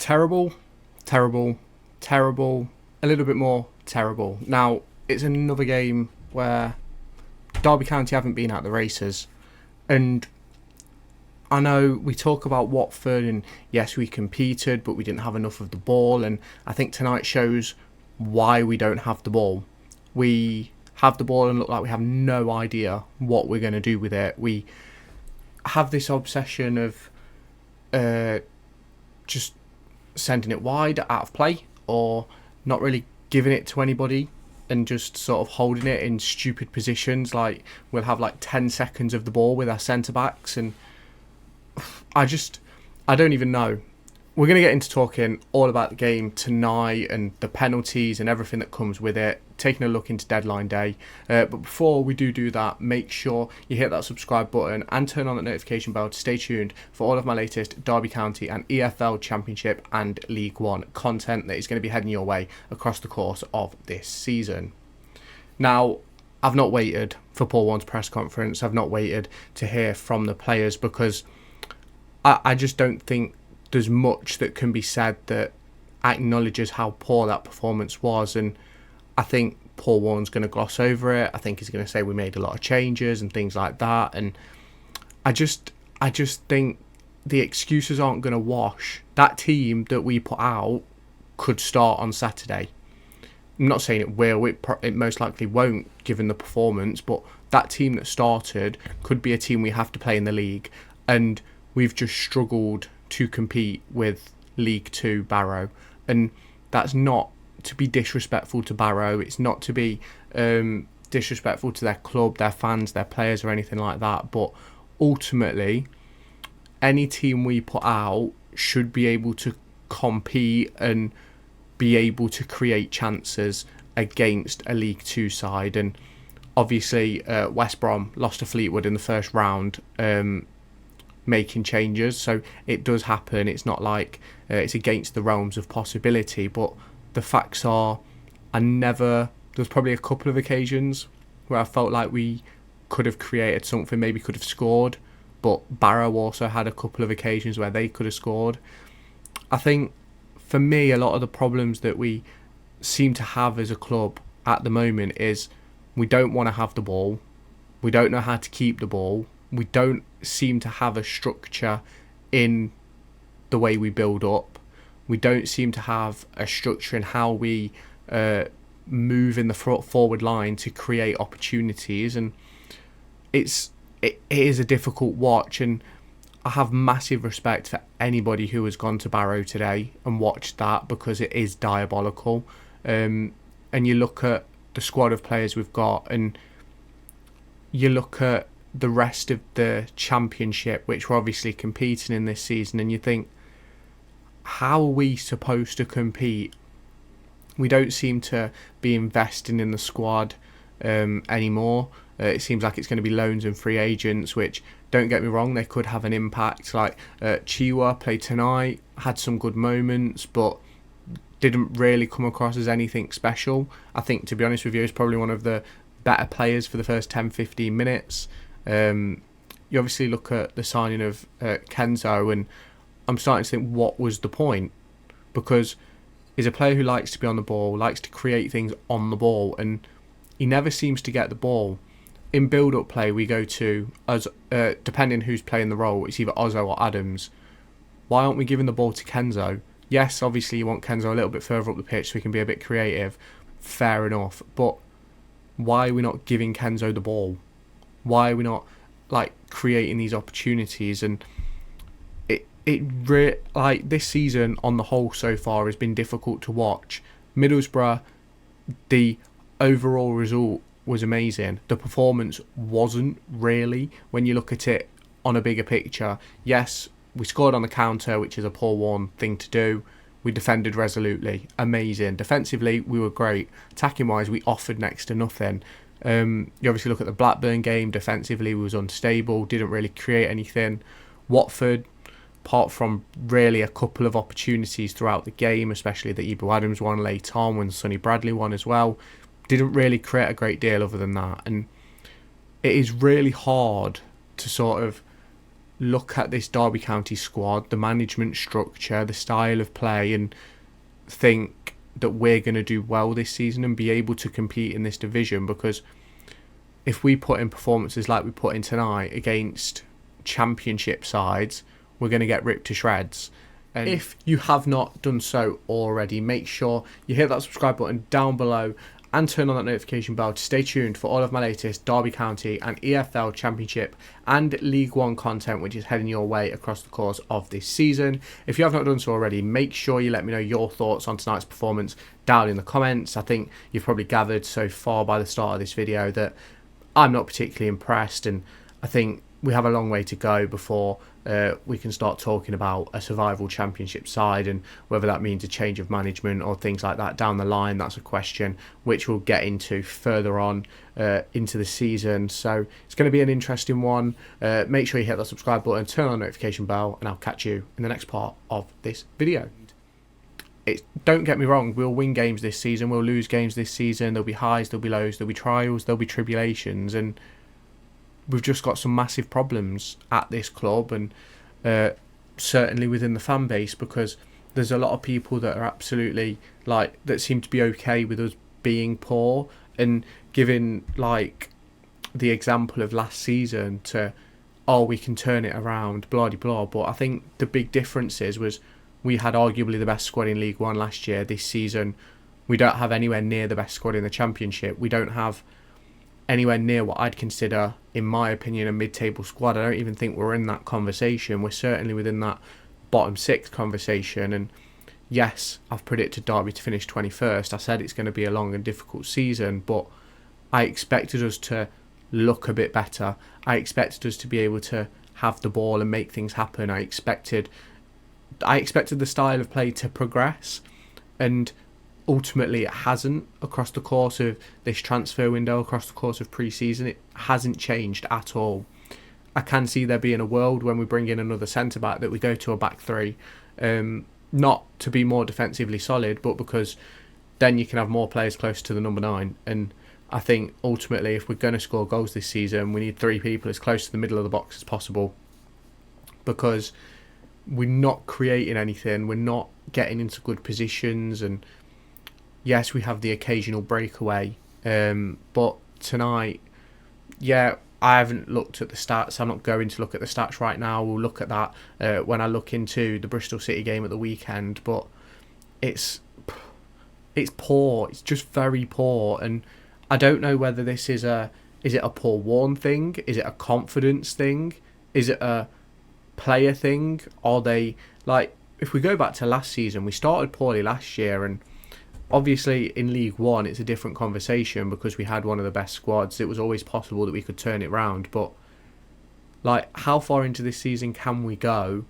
Terrible, terrible, terrible, a little bit more terrible. Now, it's another game where Derby County haven't been at the races. And I know we talk about Watford and yes, we competed, but we didn't have enough of the ball. And I think tonight shows why we don't have the ball. We have the ball and look like we have no idea what we're going to do with it. We have this obsession of just sending it wide out of play or not really giving it to anybody and just sort of holding it in stupid positions. Like we'll have like 10 seconds of the ball with our centre backs and I don't even know. We're going to get into talking all about the game tonight and the penalties and everything that comes with it, taking a look into deadline day. But before we do that, make sure you hit that subscribe button and turn on that notification bell to stay tuned for all of my latest Derby County and EFL Championship and League One content that is going to be heading your way across the course of this season. Now, I've not waited for Paul Warne's press conference. I've not waited to hear from the players because I just don't think there's much that can be said that acknowledges how poor that performance was, and I think Paul Warne's going to gloss over it. I think he's going to say we made a lot of changes and things like that, and I just think the excuses aren't going to wash. That team that we put out could start on Saturday. I'm not saying it will, it most likely won't given the performance, but that team that started could be a team we have to play in the league, and we've just struggled to compete with League 2 Barrow, and that's not to be disrespectful to Barrow. It's not to be disrespectful to their club, their fans, their players or anything like that, but ultimately any team we put out should be able to compete and be able to create chances against a League 2 side. And obviously West Brom lost to Fleetwood in the first round, making changes, so it does happen. It's not like it's against the realms of possibility, but the facts are there's probably a couple of occasions where I felt like we could have created something, maybe could have scored, but Barrow also had a couple of occasions where they could have scored. I think for me a lot of the problems that we seem to have as a club at the moment is we don't want to have the ball, we don't know how to keep the ball, we don't seem to have a structure in the way we build up. We don't seem to have a structure in how we move in the forward line to create opportunities, and it is a difficult watch. And I have massive respect for anybody who has gone to Barrow today and watched that, because it is diabolical. And you look at the squad of players we've got, and you look at the rest of the championship, which we're obviously competing in this season, and you think, how are we supposed to compete? We don't seem to be investing in the squad anymore. It seems like it's going to be loans and free agents, which, don't get me wrong, they could have an impact. Like Chirewa played tonight, had some good moments, but didn't really come across as anything special. I think, to be honest with you, he's probably one of the better players for the first 10-15 minutes. You obviously look at the signing of Kenzo, and I'm starting to think, what was the point? Because he's a player who likes to be on the ball, likes to create things on the ball, and he never seems to get the ball. In build-up play, we go to, as depending who's playing the role, it's either Ozzo or Adams. Why aren't we giving the ball to Kenzo? Yes, obviously you want Kenzo a little bit further up the pitch so he can be a bit creative. Fair enough. But why are we not giving Kenzo the ball? Why are we not creating these opportunities? And like this season on the whole so far has been difficult to watch. Middlesbrough, the overall result was amazing. The performance wasn't really, when you look at it on a bigger picture. Yes, we scored on the counter, which is a Paul Warne thing to do. We defended resolutely, amazing. Defensively, we were great. Attacking wise, we offered next to nothing. You obviously look at the Blackburn game. Defensively, we was unstable, didn't really create anything. Watford, apart from really a couple of opportunities throughout the game, especially the Ibu Adams one late on when Sonny Bradley won as well, didn't really create a great deal other than that. And it is really hard to sort of look at this Derby County squad, the management structure, the style of play, and think that we're going to do well this season and be able to compete in this division. Because if we put in performances like we put in tonight against championship sides, we're going to get ripped to shreds. And if you have not done so already, make sure you hit that subscribe button down below and turn on that notification bell to stay tuned for all of my latest Derby County and EFL Championship and League One content, which is heading your way across the course of this season. If you have not done so already, make sure you let me know your thoughts on tonight's performance down in the comments. I think you've probably gathered so far by the start of this video that I'm not particularly impressed, and I think we have a long way to go before we can start talking about a survival championship side, and whether that means a change of management or things like that down the line. That's a question which we'll get into further on into the season. So it's going to be an interesting one. Make sure you hit that subscribe button, turn on the notification bell, and I'll catch you in the next part of this video. Don't get me wrong, we'll win games this season, we'll lose games this season, there'll be highs, there'll be lows, there'll be trials, there'll be tribulations, and we've just got some massive problems at this club, and certainly within the fan base, because there's a lot of people that are absolutely that seem to be okay with us being poor and giving the example of last season to, oh, we can turn it around, blah de blah. But I think the big difference was we had arguably the best squad in League One last year. This season we don't have anywhere near the best squad in the Championship. We don't have anywhere near what I'd consider, in my opinion, a mid-table squad. I don't even think we're in that conversation. We're certainly within that bottom six conversation. And yes, I've predicted Derby to finish 21st. I said it's going to be a long and difficult season, but I expected us to look a bit better. I expected us to be able to have the ball and make things happen. I expected the style of play to progress, and ultimately it hasn't across the course of this transfer window, across the course of pre-season. It hasn't changed at all. I can see there being a world when we bring in another centre-back that we go to a back three, not to be more defensively solid, but because then you can have more players close to the number 9. And I think ultimately, if we're going to score goals this season, we need 3 people as close to the middle of the box as possible, because we're not creating anything, we're not getting into good positions. And yes, we have the occasional breakaway, but tonight, I haven't looked at the stats. I'm not going to look at the stats right now. We'll look at that when I look into the Bristol City game at the weekend. But it's poor. It's just very poor, and I don't know whether this is it a Paul Warne thing? Is it a confidence thing? Is it a player thing? Are they if we go back to last season, we started poorly last year, and obviously in League One it's a different conversation because we had one of the best squads. It was always possible that we could turn it round, but how far into this season can we go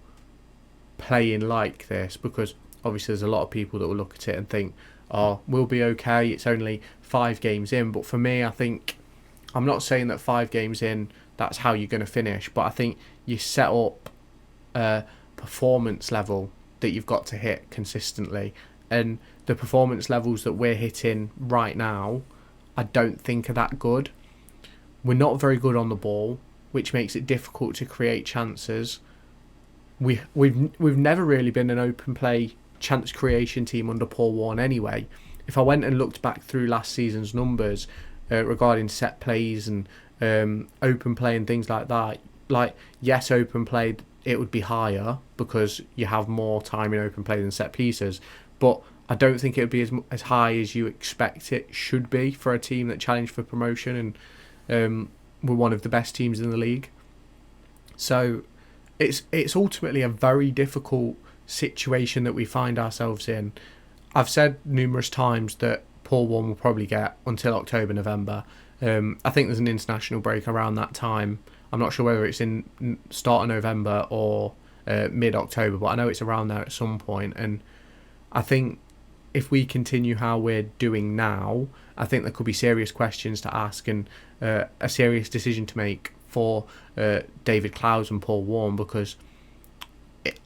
playing like this? Because obviously there's a lot of people that will look at it and think, oh, we'll be okay, it's only 5 games in. But for me, I think, I'm not saying that 5 games in that's how you're going to finish, but I think you set up a performance level that you've got to hit consistently, and the performance levels that we're hitting right now I don't think are that good. We're not very good on the ball, which makes it difficult to create chances. We've never really been an open play chance creation team under Paul Warne anyway. If I went and looked back through last season's numbers regarding set plays and open play and things like that, yes, open play, it would be higher because you have more time in open play than set pieces, but I don't think it would be as high as you expect it should be for a team that challenged for promotion, and we're one of the best teams in the league. So it's ultimately a very difficult situation that we find ourselves in. I've said numerous times that Paul Warne will probably get until October, November. I think there's an international break around that time. I'm not sure whether it's in start of November or mid-October, but I know it's around there at some point. And I think if we continue how we're doing now, I think there could be serious questions to ask and a serious decision to make for David Clowes and Paul Warne, because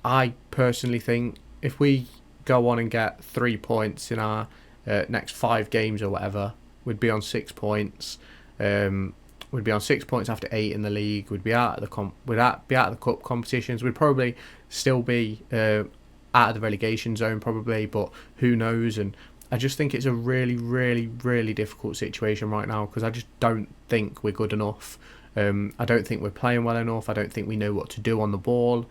I personally think if we go on and get 3 points in our next 5 games or whatever, we'd be on 6 points. We'd be on 6 points after 8 in the league. We'd be out of the cup competitions. We'd probably still be out of the relegation zone, probably, but who knows? And I just think it's a really, really, really difficult situation right now because I just don't think we're good enough. I don't think we're playing well enough. I don't think we know what to do on the ball.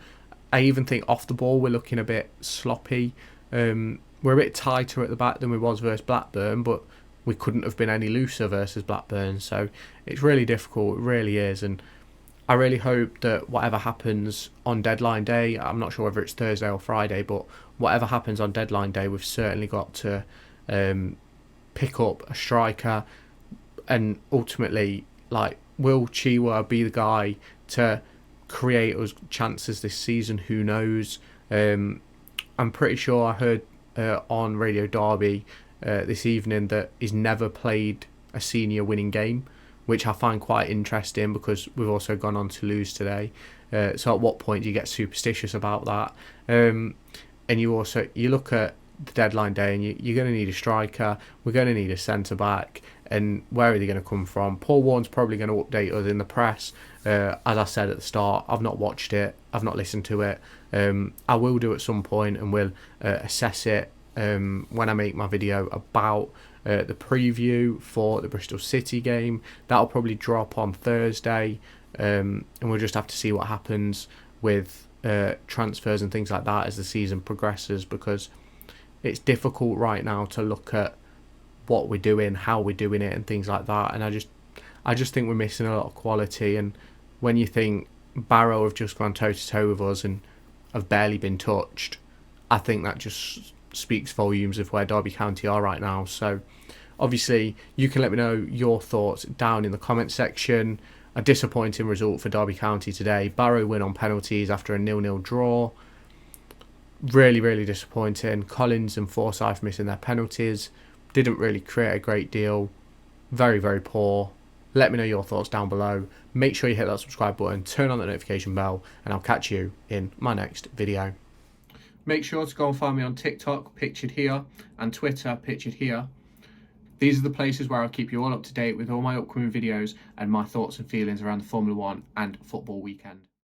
I even think off the ball we're looking a bit sloppy. We're a bit tighter at the back than we was versus Blackburn, but we couldn't have been any looser versus Blackburn. So it's really difficult, it really is. And I really hope that whatever happens on deadline day, I'm not sure whether it's Thursday or Friday, but whatever happens on deadline day, we've certainly got to pick up a striker, and ultimately, like, will Chirewa be the guy to create us chances this season? Who knows? I'm pretty sure I heard on Radio Derby this evening that he's never played a senior winning game, which I find quite interesting because we've also gone on to lose today. So at what point do you get superstitious about that? And you look at the deadline day and you're going to need a striker, we're going to need a centre-back, and where are they going to come from? Paul Warne's probably going to update us in the press. As I said at the start, I've not watched it, I've not listened to it. I will do at some point, and we'll assess it when I make my video about the preview for the Bristol City game. That'll probably drop on Thursday, and we'll just have to see what happens with transfers and things like that as the season progresses, because it's difficult right now to look at what we're doing, how we're doing it, and things like that. And I just think we're missing a lot of quality. And when you think Barrow have just gone toe to toe with us and have barely been touched, I think that just speaks volumes of where Derby County are right now. So obviously you can let me know your thoughts down in the comment section. A disappointing result for Derby County today. Barrow win on penalties after a 0-0 draw. Really, really disappointing. Collins and Forsyth missing their penalties. Didn't really create a great deal. Very, very poor. Let me know your thoughts down below. Make sure you hit that subscribe button, turn on the notification bell, and I'll catch you in my next video. Make sure to go and find me on TikTok, pictured here, and Twitter, pictured here. These are the places where I'll keep you all up to date with all my upcoming videos and my thoughts and feelings around the Formula 1 and football weekend.